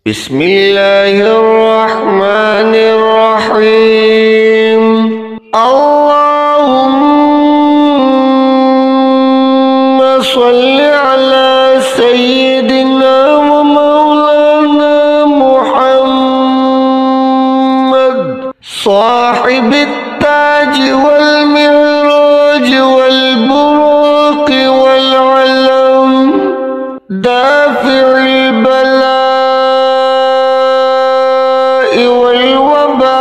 بسم الله الرحمن الرحيم. اللهم صل على سيدنا ومولانا محمد صاحب التاج والمعراج والبراق والعلم، دافع البلاء والوباء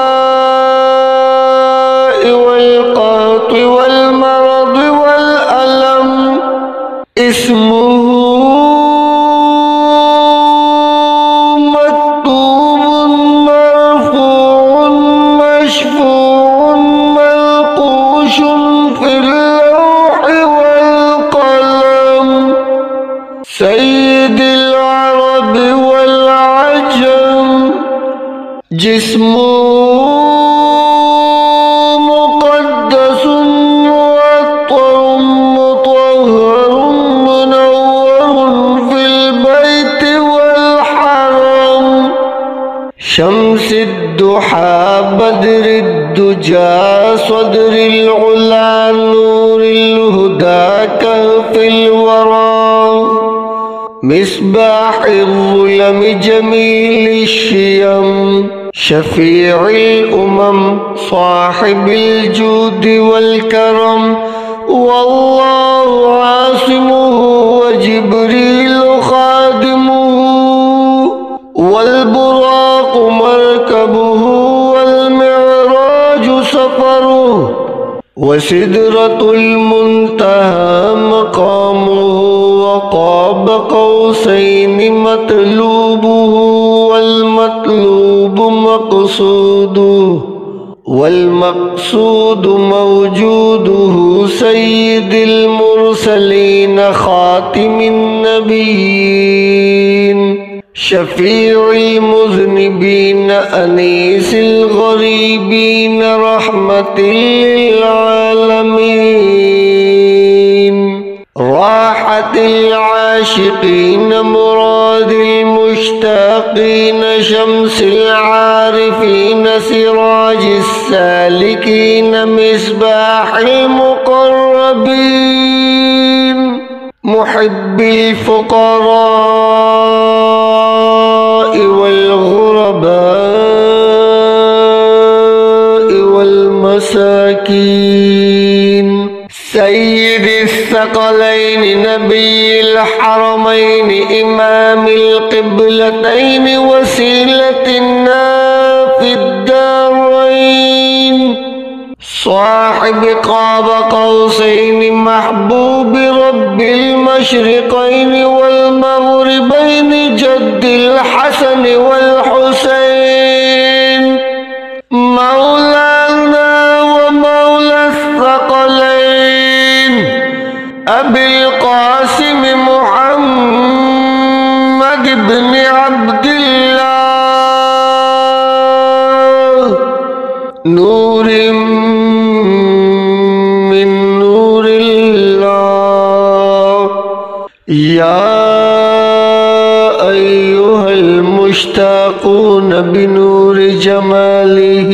والقهط والمرض والألم. اسمه مكتوب مرفوع مشفوع منقوش في اللوح والقلم. سيد العرب والعجم، جسمه مقدس معطر مطهر منور في البيت والحرم. شمس الضحى بدر الدجى صدر العلا نور الهدى كهف الورى. مصباح الظلم جميل الشيم، شفيع الأمم صاحب الجود والكرم. والله عاصمه وجبريل خادمه، والبراق مركبه والمعراج سفره، وسدرة المنتهى مقامه، وقاب قوسين مطلوبه، والمطلوب مقصوده، والمقصود موجوده. سيد المرسلين خاتم النبيين، شفيع المذنبين أنيس الغريبين، رحمة للعالمين، راحة العاشقين مراد المشتاقين، شمس العارفين سراج السالكين، مصباح المقربين، محب الفقراء والغرباء والمساكين. سيد الثقلين نبي الحرمين، إمام القبلتين، وسيلتنا في الدارين. صاحب قاب قوسين محبوب رب المشرقين والمغربين، جد الحسن والحسين. مولانا ومولى الثقلين أبي القاسم محمد بن عبد الله، نور من نور الله. يا أيها المشتاقون بنور جماله،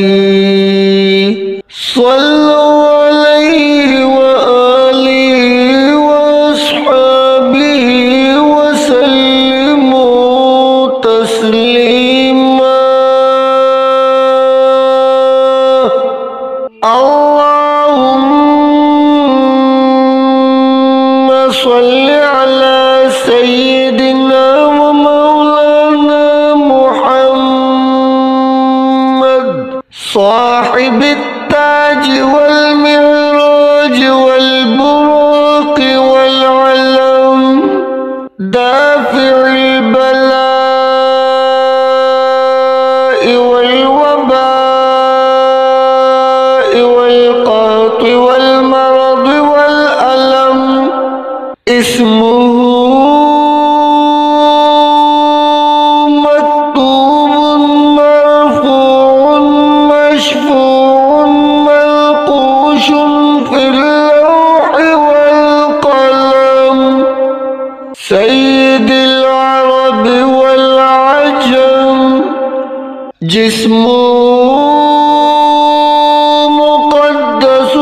صلوا عليه وآله وأصحابه وسلموا تسليما. اللهم صل على سيدنا ومولانا محمد صاحب التاج والمعراج والبراق والعلم، دافع البلاء والوباء والقهط والمرض والألم. اسمه مكتوب مرفوع مشفوع منقوش في اللوح والقلم. سيد العرب والعجم، جسمه مقدس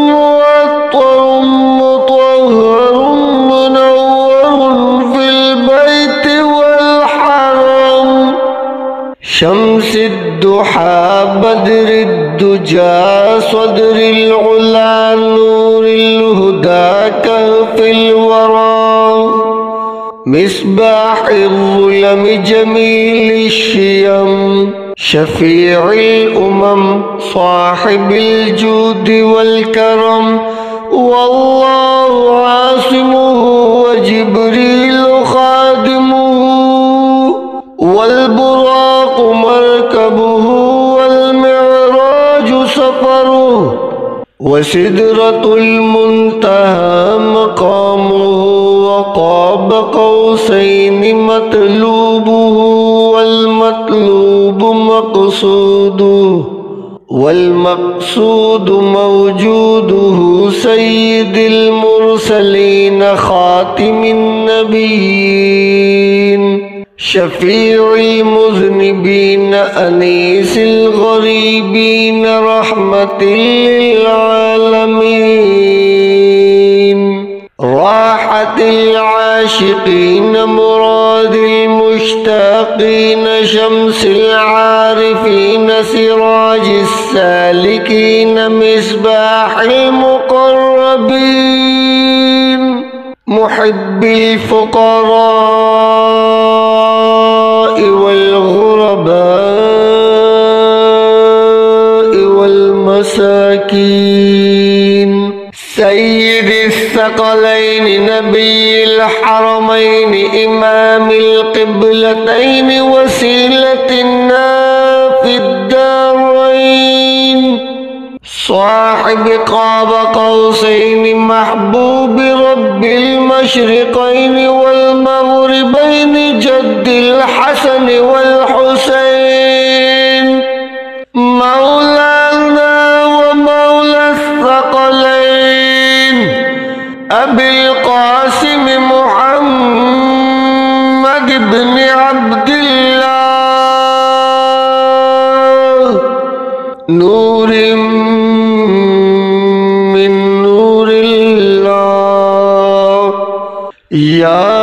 معطر مطهر منور في البيت والحرم. شمس الضحى بدر الدجى صدر العلا نور الهدى كهف الورى. مصباح الظلم جميل الشيم شفيع الأمم صاحب الجود والكرم. والله عاصمه وجبريل خادمه والبراق مركبه والمعراج سفره وسدرة المنتهى مقامه وقاب قوسين مطلوبه والمطلوب مقصوده والمقصود موجوده. سيد المرسلين خاتم النبيين شفيع المذنبين أنيس الغريبين رحمة للعالمين. راحة العاشقين مراد المشتاقين شمس العارفين سراج السالكين مصباح المقربين محب الفقراء والغرباء والمساكين. سيد الثقلين نبي الحرمين إمام القبلتين وسيلتنا في الدارين. صاحب قاب قوسين محبوب رب المشرقين والمغربين جد الحسن والحسين. مولانا ومولى الثقلين أبي القاسم محمد بن عبد الله نور من نور الله. يا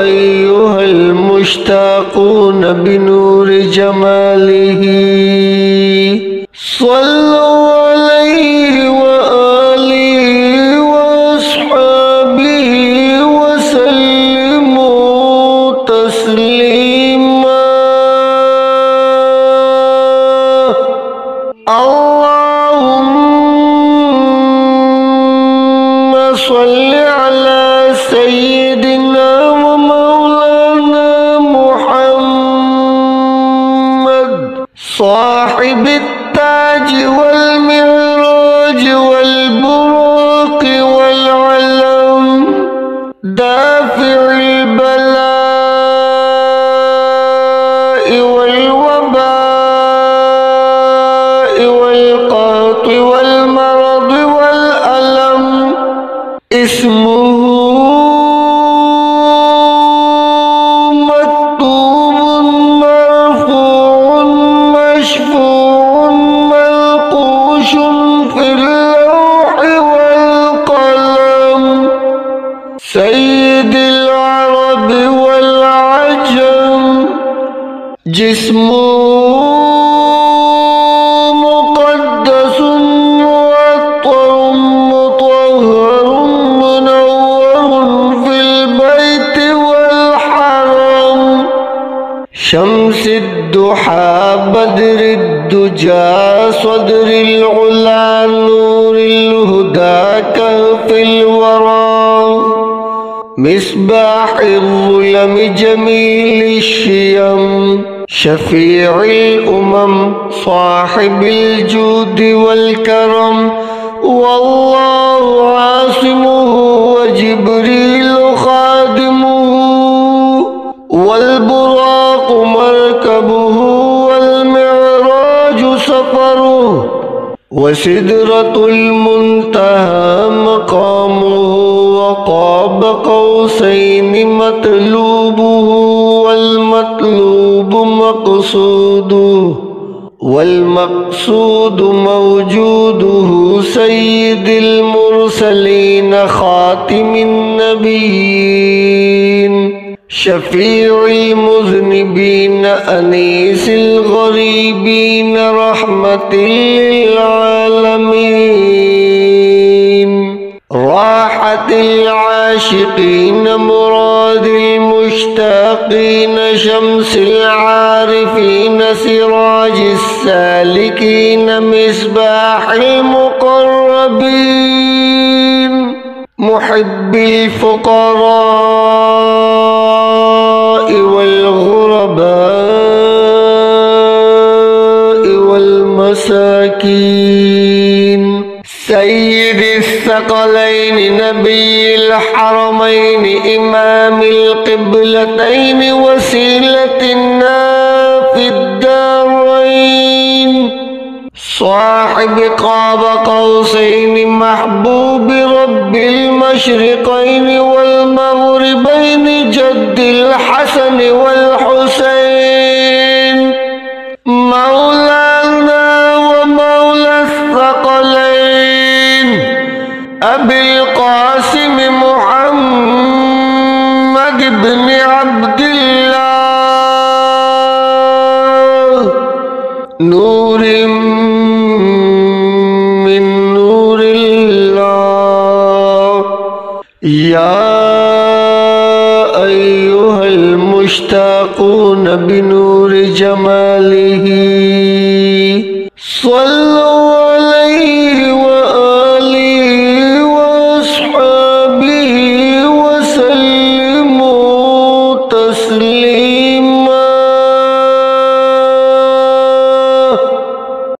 أيها المشتاقون بنور جماله صلوا عليه وآله وأصحابه وسلموا تسليما. اللهم صل على سيدنا ومولانا محمد صاحب التاج والمعراج والبراق والعلم دافع البلاء والوباء والقهط والمرض والألم. اسمه مكتوب مرفوع مشفوع منقوش في اللوح والقلم. سيد العرب والعجم جسمه مقدس معطر مطهر منور في البيت والحرم. شمس الضحى بدر الدجى صدر العلا نور الهدى كهف الورى. مصباح الظلم جميل الشيم شفيع الأمم صاحب الجود والكرم. والله عاصمه وجبريل خادمه والبراق مركبه والمعراج سفره وسدرة المنتهى مقامه وقاب قوسين مطلوبه والمطلوب المطلوب مقصوده والمقصود موجوده سيد المرسلين خاتم النبيين شفيع المذنبين أنيس الغريبين رحمة للعالمين راحة العاشقين مراد المشتاقين شمس العارفين سراج السالكين مصباح المقربين محب الفقراء والغرباء والمساكين سيد الثقلين نبي الحرمين إمام القبلتين وسيلتنا في الدارين صاحب قاب قوسين محبوب رب المشرقين والمغربين جد الحسن والحسين مولانا ومولى الثقلين أبي القاسم محمد بن عبد الله نور من نور الله يا أيها المشتاقون بنور جماله صل